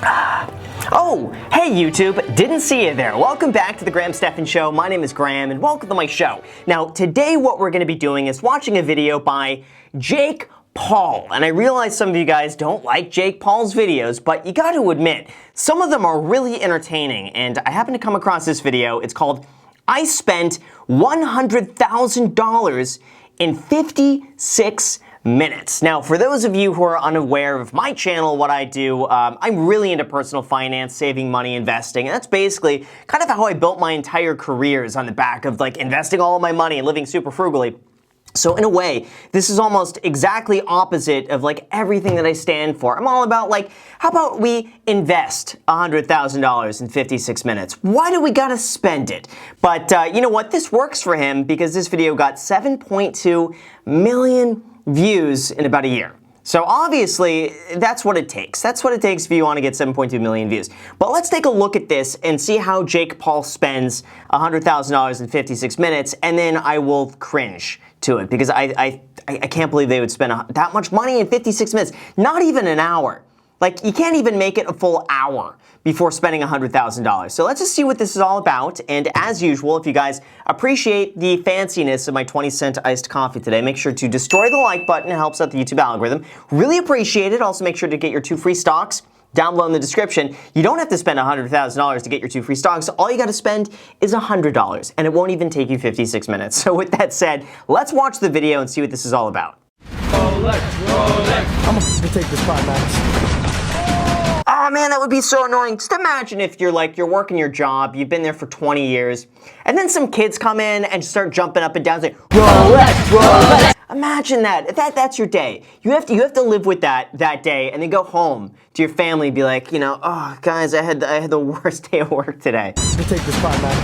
Oh, hey YouTube, didn't see you there. Welcome back to the Stephan Show. My name is Graham and welcome to my show. Now, today what we're going to be doing is watching a video by Jake Paul. And I realize some of you guys don't like Jake Paul's videos, but you got to admit, some of them are really entertaining. And I happened to come across this video. It's called, I Spent $100,000 in 56 minutes. Now, for those of you who are unaware of my channel, what I do, I'm really into personal finance, saving money, investing, and that's basically kind of how I built my entire career, is on the back of like investing all of my money and living super frugally. So in a way, this is almost exactly opposite of like everything that I stand for. I'm all about like, how about we invest $100,000 in 56 minutes? Why do we gotta spend it? But you know what? This works for him because this video got 7.2 million views in about a year. So obviously, that's what it takes. That's what it takes if you want to get 7.2 million views. But let's take a look at this and see how Jake Paul spends $100,000 in 56 minutes, and then I will cringe to it because I can't believe they would spend that much money in 56 minutes. Not even an hour. Like, you can't even make it a full hour before spending $100,000. So let's just see what this is all about. And as usual, if you guys appreciate the fanciness of my 20-cent iced coffee today, make sure to destroy the like button. It helps out the YouTube algorithm. Really appreciate it. Also, make sure to get your 2 free stocks down below in the description. You don't have to spend $100,000 to get your 2 free stocks. All you got to spend is $100, and it won't even take you 56 minutes. So with that said, let's watch the video and see what this is all about. Rolex. I'm gonna take this part, Max. Oh man, that would be so annoying. Just imagine if you're working your job, you've been there for 20 years, and then some kids come in and start jumping up and down saying, Rolex. Imagine that. That's your day. You have to live with that day, and then go home to your family and be like, you know, oh guys, I had the worst day of work today. I'm gonna take this part, Max.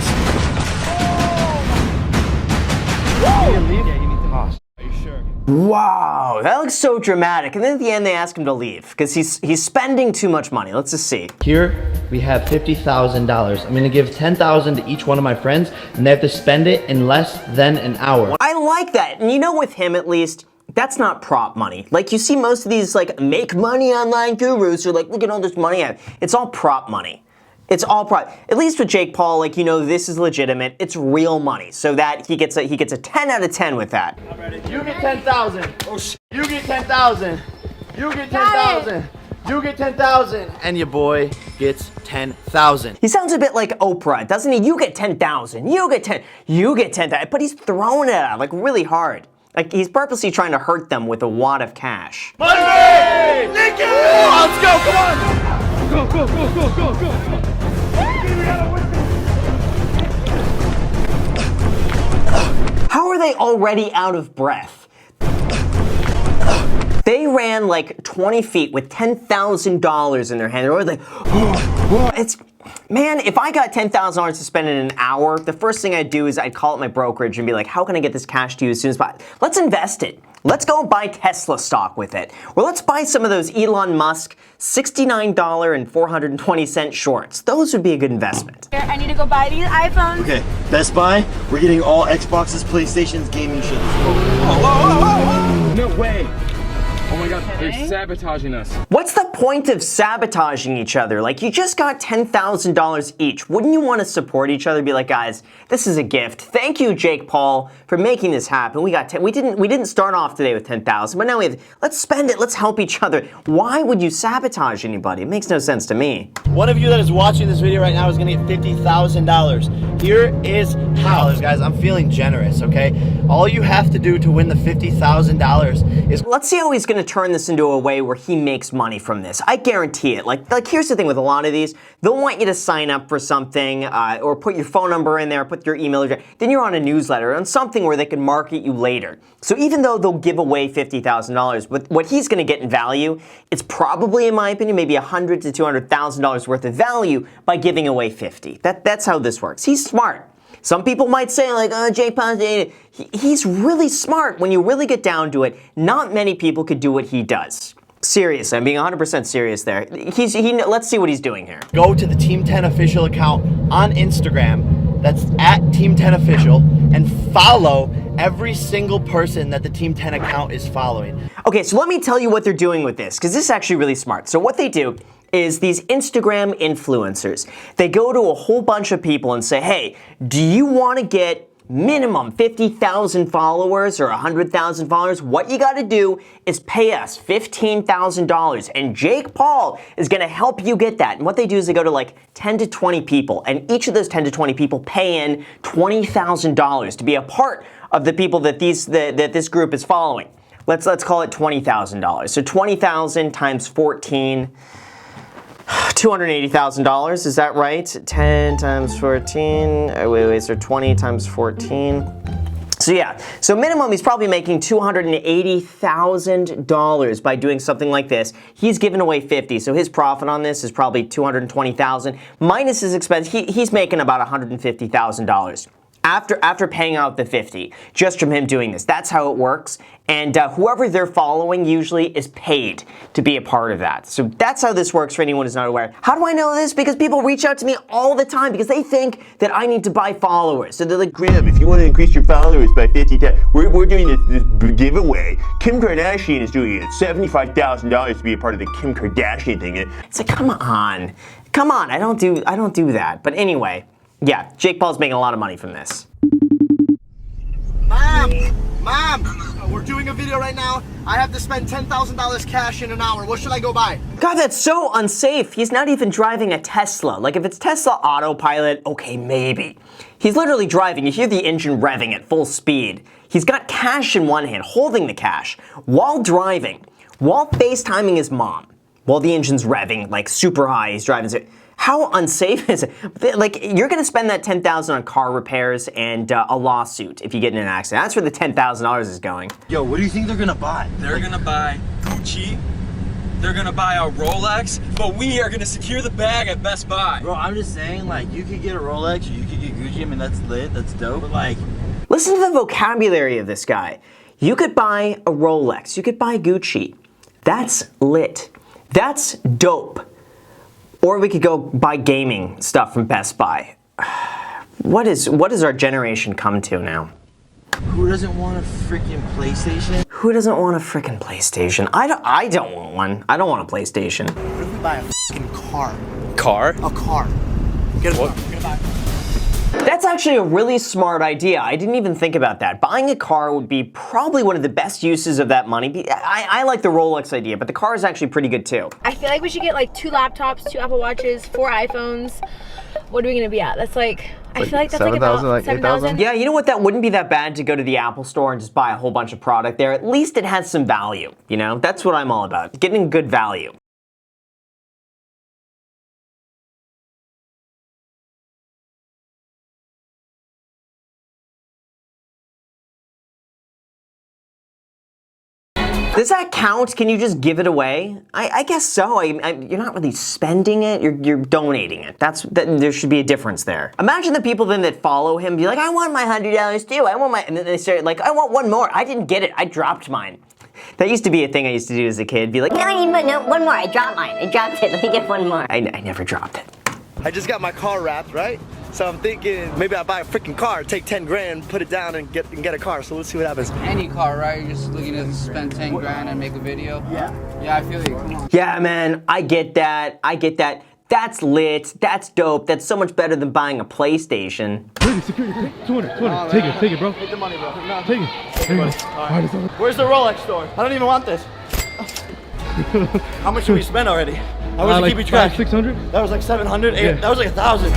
Wow, that looks so dramatic. And then at the end, they ask him to leave because he's spending too much money. Let's just see. Here we have $50,000. I'm gonna give $10,000 to each one of my friends, and they have to spend it in less than an hour. I like that. And you know, with him at least, that's not prop money. Like, you see most of these like make money online gurus who are like, look at all this money I have. It's all prop money. It's all prop. At least with Jake Paul, like, you know, this is legitimate. It's real money. So that he gets a 10 out of 10 with that. I'm ready. You get 10,000. Oh shit. You get 10,000. You get 10,000. You get 10,000. And your boy gets 10,000. He sounds a bit like Oprah, doesn't he? You get 10,000. You get 10. You get 10,000. But he's throwing it out like really hard. Like, he's purposely trying to hurt them with a wad of cash. Money! Nicky! Let's go, come on! Go. How are they already out of breath? They ran like 20 feet with $10,000 in their hand. They're always like, man, if I got $10,000 to spend in an hour, the first thing I'd do is I'd call up my brokerage and be like, how can I get this cash to you as soon as possible? Let's invest it. Let's go buy Tesla stock with it. Or let's buy some of those Elon Musk $69 and 420 shorts. Those would be a good investment. I need to go buy these iPhones. Okay, Best Buy, we're getting all Xboxes, PlayStations, gaming shit. No way. Oh my god, they're sabotaging us. What's the point of sabotaging each other? Like, you just got $10,000 each. Wouldn't you want to support each other? Be like, guys, this is a gift. Thank you, Jake Paul, for making this happen. We didn't start off today with 10,000, but now let's spend it. Let's help each other. Why would you sabotage anybody? It makes no sense to me. One of you that is watching this video right now is gonna get $50,000. Here is how. Guys, I'm feeling generous, okay? All you have to do to win the $50,000 is... Let's see how he's gonna turn this into a way where he makes money from this. I guarantee it. Like here's the thing with a lot of these, they'll want you to sign up for something or put your phone number in there, put your email address, then you're on a newsletter, on something where they can market you later. So even though they'll give away $50,000, what he's gonna get in value, it's probably, in my opinion, maybe $100,000 to $200,000 worth of value by giving away 50. That's how this works. He's smart. Some people might say, like, oh, Jake Paul, he's really smart. When you really get down to it, not many people could do what he does. Serious, I'm being 100% serious there. Let's see what he's doing here. Go to the Team 10 official account on Instagram. That's at Team 10 official, and follow every single person that the Team 10 account is following. Okay, so let me tell you what they're doing with this, because this is actually really smart. So what they do is these Instagram influencers. They go to a whole bunch of people and say, hey, do you want to get minimum 50,000 followers or 100,000 followers? What you got to do is pay us $15,000, and Jake Paul is going to help you get that. And what they do is they go to like 10 to 20 people, and each of those 10 to 20 people pay in $20,000 to be a part of the people that this group is following. Let's call it $20,000. So 20,000 times 14. $280,000, is that right? 10 times 14, wait, so 20 times 14. So yeah, so minimum he's probably making $280,000 by doing something like this. He's given away 50, so his profit on this is probably $220,000. Minus his expense, he's making about $150,000. After paying out the 50, just from him doing this. That's how it works. And whoever they're following usually is paid to be a part of that. So that's how this works for anyone who's not aware. How do I know this? Because people reach out to me all the time because they think that I need to buy followers. So they're like, Graham, if you want to increase your followers by 50, we're doing this giveaway. Kim Kardashian is doing it. $75,000 to be a part of the Kim Kardashian thing. It's like, come on, I don't do that. But anyway. Yeah, Jake Paul's making a lot of money from this. Mom, we're doing a video right now. I have to spend $10,000 cash in an hour. What should I go buy? God, that's so unsafe. He's not even driving a Tesla. Like, if it's Tesla autopilot, okay, maybe. He's literally driving. You hear the engine revving at full speed. He's got cash in one hand, holding the cash, while driving, while FaceTiming his mom, while the engine's revving, like, super high. He's driving. How unsafe is it? Like, you're gonna spend that $10,000 on car repairs and a lawsuit if you get in an accident. That's where the $10,000 is going. Yo, what do you think they're gonna buy? They're gonna buy Gucci. They're gonna buy a Rolex, but we are gonna secure the bag at Best Buy. Bro, I'm just saying, like, you could get a Rolex or you could get Gucci. I mean, that's lit, that's dope. But like, listen to the vocabulary of this guy. You could buy a Rolex. You could buy Gucci. That's lit. That's dope. Or we could go buy gaming stuff from Best Buy. What does our generation come to now? who doesn't want a freaking PlayStation? Who doesn't want a freaking PlayStation? I don't want one. I don't want a PlayStation. What if we buy a freaking car? Car? A car. Get a car. We're gonna buy. That's actually a really smart idea. I didn't even think about that. Buying a car would be probably one of the best uses of that money. I like the Rolex idea, but the car is actually pretty good too. I feel like we should get like 2 laptops, 2 Apple Watches, 4 iPhones. What are we gonna be at? That's like, I feel like that's like about 7,000. Yeah, you know what? That wouldn't be that bad to go to the Apple store and just buy a whole bunch of product there. At least it has some value, you know? That's what I'm all about, getting good value. Does that count? Can you just give it away? I guess so. You're not really spending it, you're donating it. There should be a difference there. Imagine the people then that follow him be like, I want my $100 too, I want my, and then they start like, I want one more. I didn't get it, I dropped mine. That used to be a thing I used to do as a kid. Be like, No, one more, I dropped mine. I dropped it, let me get one more. I never dropped it. I just got my car wrapped, right? So I'm thinking maybe I buy a freaking car, take 10 grand, put it down and get a car. So let's see what happens. Any car, right? You're just looking to spend 10 grand and make a video? Yeah, I feel you, come on. Yeah, man, I get that. That's lit, that's dope, that's so much better than buying a PlayStation. Security, 200, take it, bro. Take the money, bro. No. Take it. Where's the Rolex store? I don't even want this. How much did we spend already? I wasn't like keeping track. 600? That was like 700, Yeah. That was like 1,000.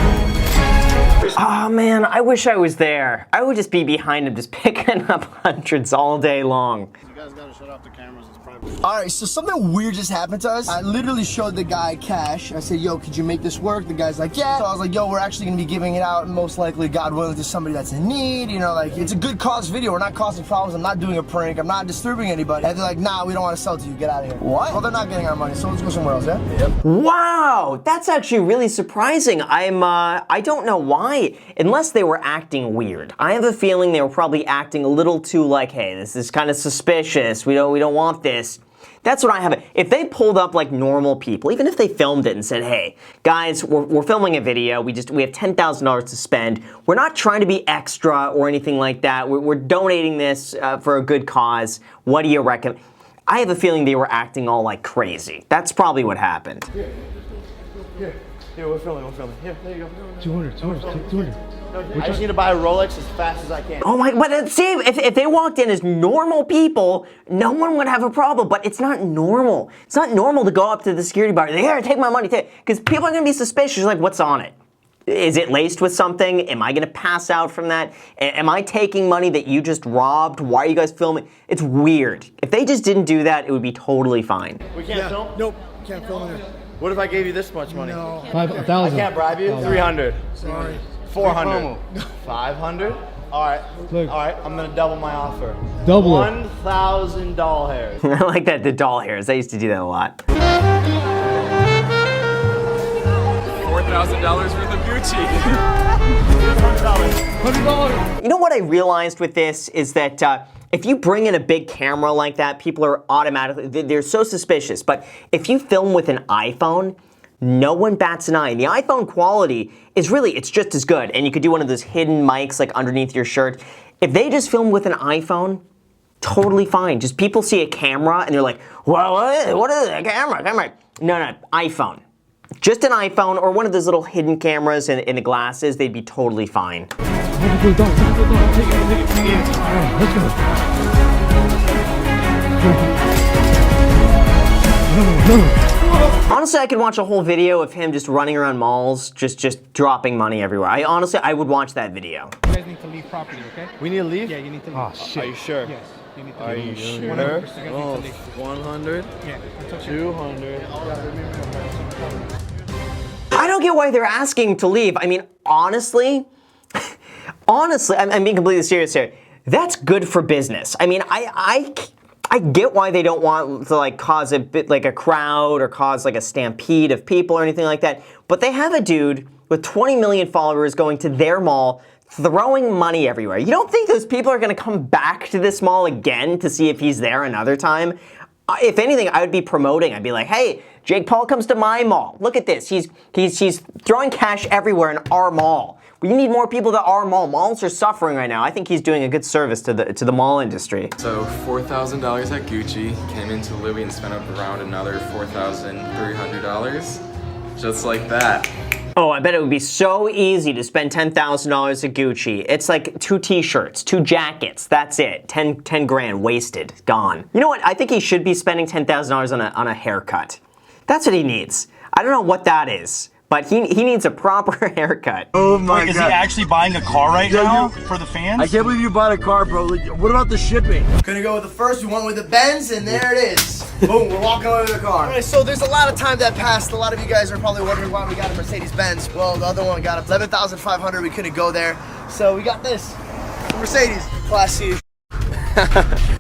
Oh man, I wish I was there. I would just be behind him just picking up hundreds all day long. You guys gotta shut off the cameras, it's private. Alright, so something weird just happened to us. I literally showed the guy cash. I said, yo, could you make this work? The guy's like, yeah. So I was like, yo, we're actually gonna be giving it out, most likely, God willing, to somebody that's in need. You know, like, it's a good cause video. We're not causing problems. I'm not doing a prank. I'm not disturbing anybody. And they're like, nah, we don't want to sell to you. Get out of here. What? Well, they're not getting our money, so let's go somewhere else, yeah? Yep. Wow, that's actually really surprising. I don't know why, unless they were acting weird. I have a feeling they were probably acting a little too like, hey, this is kind of suspicious. We don't want this. That's what I have. If they pulled up like normal people, even if they filmed it and said, hey, guys, we're filming a video, we have $10,000 to spend, we're not trying to be extra or anything like that, we're donating this for a good cause, what do you recommend? I have a feeling they were acting all like crazy. That's probably what happened. Here, we're filming. Here, there you go. 200. I just need to buy a Rolex as fast as I can. Oh my, but see, if they walked in as normal people, no one would have a problem, but it's not normal. It's not normal to go up to the security bar, here, take my money, because people are gonna be suspicious, like, what's on it? Is it laced with something? Am I gonna pass out from that? Am I taking money that you just robbed? Why are you guys filming? It's weird. If they just didn't do that, it would be totally fine. We can't film? Nope, can't film it. What if I gave you this much money? No. 5,000. I can't bribe you? 300. Sorry. 400. 500? All right. Look. All right, I'm gonna double my offer. Double it. 1,000 doll hairs. I like that, the doll hairs. I used to do that a lot. $4,000 worth of Gucci. You know what I realized with this is that if you bring in a big camera like that, people are automatically, they're so suspicious. But if you film with an iPhone, no one bats an eye. And the iPhone quality is really, it's just as good. And you could do one of those hidden mics like underneath your shirt. If they just film with an iPhone, totally fine. Just people see a camera and they're like, well, what is it? Camera. No, iPhone. Just an iPhone or one of those little hidden cameras in the glasses, they'd be totally fine. Take it. Let's go. Honestly, I could watch a whole video of him just running around malls, just dropping money everywhere. I would watch that video. You guys need to leave property, okay? We need to leave? Yeah, you need to leave. Oh, shit. Are you sure? Yes. You need to Are leave. you sure? 100%. 100? Yeah, it's okay. 200. I don't get why they're asking to leave. I mean, honestly, I'm being completely serious here. That's good for business. I mean, I get why they don't want to like cause a bit like a crowd or cause like a stampede of people or anything like that. But they have a dude with 20 million followers going to their mall, throwing money everywhere. You don't think those people are gonna come back to this mall again to see if he's there another time? If anything, I would be promoting. I'd be like, hey, Jake Paul comes to my mall. Look at this. He's throwing cash everywhere in our mall. We need more people to our mall. Malls are suffering right now. I think he's doing a good service to the mall industry. So $4,000 at Gucci, came into Louis and spent up around another $4,300. Just like that. Oh, I bet it would be so easy to spend $10,000 at Gucci. It's like 2 t-shirts, 2 jackets, that's it. 10 grand wasted, gone. You know what, I think he should be spending $10,000 on a haircut. That's what he needs. I don't know what that is, but he needs a proper haircut. Oh my God. Is he actually buying a car right now for the fans? I can't believe you bought a car, bro. Like, what about the shipping? Gonna go with the first, we went with the Benz, and there it is. Boom, we're walking away with the car. All right, so there's a lot of time that passed. A lot of you guys are probably wondering why we got a Mercedes-Benz. Well, the other one got a 11,500. We couldn't go there. So we got this, the Mercedes, Class C.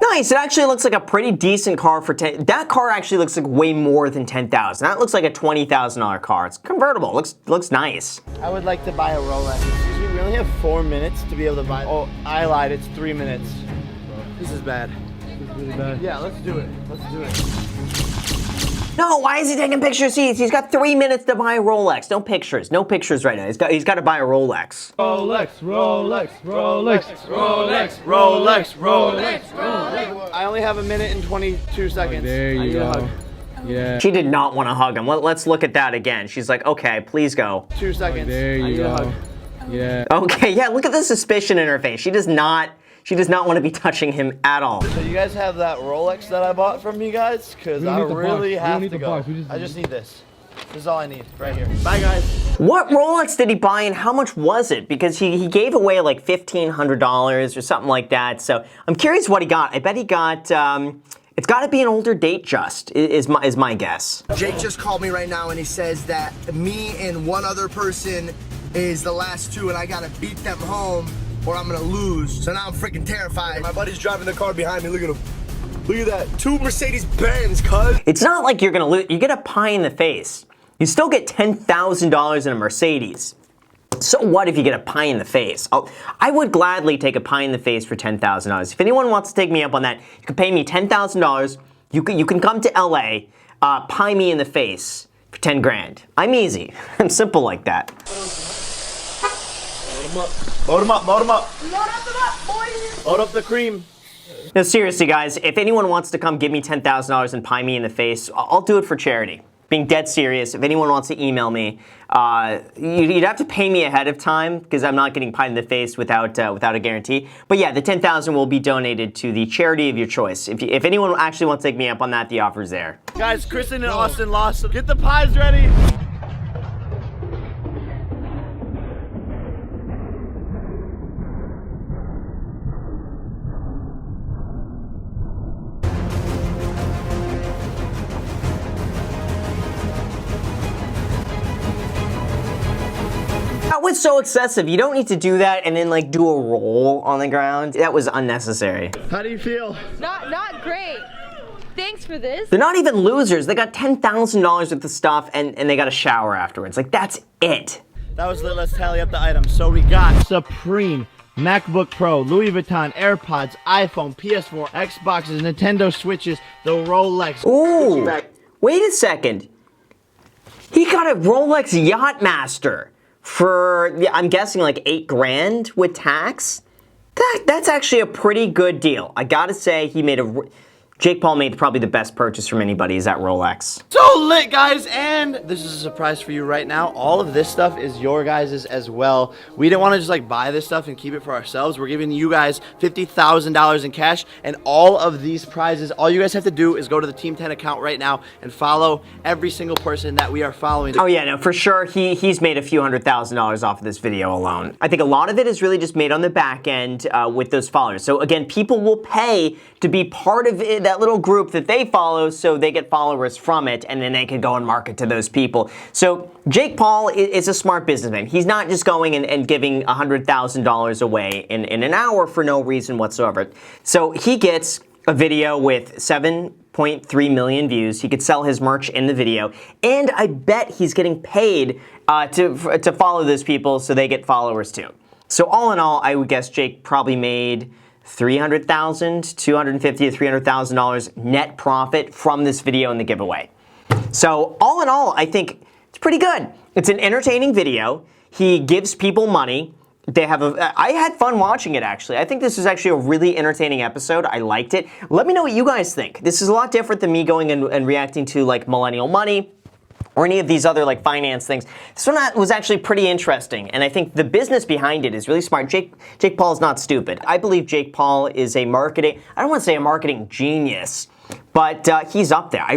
Nice, it actually looks like a pretty decent car for that car actually looks like way more than 10,000. That looks like a $20,000 car. It's convertible, looks nice. I would like to buy a Rolex. Excuse me, we only have 4 minutes to be able to buy. Oh, I lied, it's 3 minutes. This is bad. This is really bad. Yeah, let's do it. Let's do it. No, why is he taking pictures? He's got 3 minutes to buy a Rolex. No pictures right now. He's got to buy a Rolex. Rolex. I only have 1 minute and 22 seconds. There you go. Yeah. She did not want to hug him. Let's look at that again. She's like, okay, please go. 2 seconds. There you go. Yeah. Okay, yeah, look at the suspicion in her face. She does not want to be touching him at all. So you guys have that Rolex that I bought from you guys? Because I really have to go. I just need this. This is all I need right here. Bye, guys. What Rolex did he buy and how much was it? Because he gave away like $1,500 or something like that. So I'm curious what he got. I bet he got, it's got to be an older date just, is my guess. Jake just called me right now and he says that me and one other person is the last 2 and I got to beat them home or I'm gonna lose. So now I'm freaking terrified. My buddy's driving the car behind me. Look at him. Look at that. 2 Mercedes-Benz, cuz. It's not like you're gonna lose. You get a pie in the face. You still get $10,000 in a Mercedes. So what if you get a pie in the face? I would gladly take a pie in the face for $10,000. If anyone wants to take me up on that, you can pay me $10,000. You can come to LA, pie me in the face for 10 grand. I'm easy. I'm simple like that. Load them up. Load them up, boys. Load up the cream. No, seriously, guys, if anyone wants to come give me $10,000 and pie me in the face, I'll do it for charity. being dead serious, if anyone wants to email me, you'd have to pay me ahead of time because I'm not getting pie in the face without a guarantee. But yeah, the $10,000 will be donated to the charity of your choice. If anyone actually wants to take me up on that, the offer's there. Guys, Kristen and Austin lost. Get the pies ready. That was so excessive. You don't need to do that and then like do a roll on the ground. That was unnecessary. How do you feel? Not great. Thanks for this. They're not even losers. They got $10,000 worth of stuff and they got a shower afterwards. Like, that's it. That was lit. Let's tally up the items. So we got Supreme, MacBook Pro, Louis Vuitton, AirPods, iPhone, PS4, Xboxes, Nintendo Switches, the Rolex. Ooh, wait a second. He got a Rolex Yachtmaster for, I'm guessing like $8 grand with tax. That's actually a pretty good deal. I gotta say, Jake Paul made probably the best purchase from anybody, is that Rolex. So lit, guys, and this is a surprise for you right now. All of this stuff is your guys' as well. We didn't want to just like buy this stuff and keep it for ourselves. We're giving you guys $50,000 in cash, and all of these prizes, all you guys have to do is go to the Team 10 account right now and follow every single person that we are following. Oh yeah, no, for sure, he's made a few $100,000 off of this video alone. I think a lot of it is really just made on the back end with those followers. So again, people will pay to be part of it, that little group that they follow, so they get followers from it, and then they can go and market to those people. So Jake Paul is a smart businessman. He's not just going and giving $100,000 away in an hour for no reason whatsoever. So he gets a video with 7.3 million views. He could sell his merch in the video, and I bet he's getting paid to follow those people so they get followers too. So all in all, I would guess Jake probably made $300,000, $250,000 to $300,000 net profit from this video and the giveaway. So all in all, I think it's pretty good. It's an entertaining video. He gives people money. I had fun watching it, actually. I think this is actually a really entertaining episode. I liked it. Let me know what you guys think. This is a lot different than me going and reacting to like Millennial Money or any of these other like finance things. This one was actually pretty interesting, and I think the business behind it is really smart. Jake Paul is not stupid. I believe Jake Paul is I don't want to say a marketing genius, but he's up there. I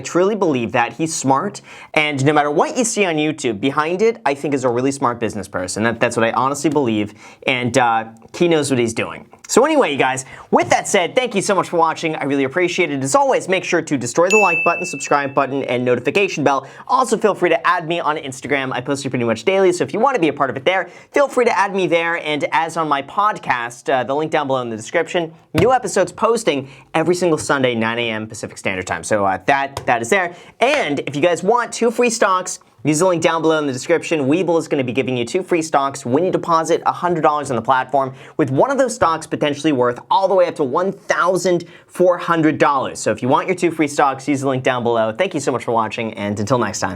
truly believe that. He's smart, and no matter what you see on YouTube, behind it, I think is a really smart business person. That's what I honestly believe, and he knows what he's doing. So anyway, you guys, with that said, thank you so much for watching. I really appreciate it. As always, make sure to destroy the like button, subscribe button, and notification bell. Also, feel free to add me on Instagram. I post it pretty much daily, so if you want to be a part of it there, feel free to add me there. And as on my podcast, the link down below in the description, new episodes posting every single Sunday, 9 a.m. Pacific Standard Time. So that is there. And if you guys want 2 free stocks, use the link down below in the description. Webull is going to be giving you 2 free stocks when you deposit $100 on the platform, with one of those stocks potentially worth all the way up to $1,400. So if you want your 2 free stocks, use the link down below. Thank you so much for watching, and until next time.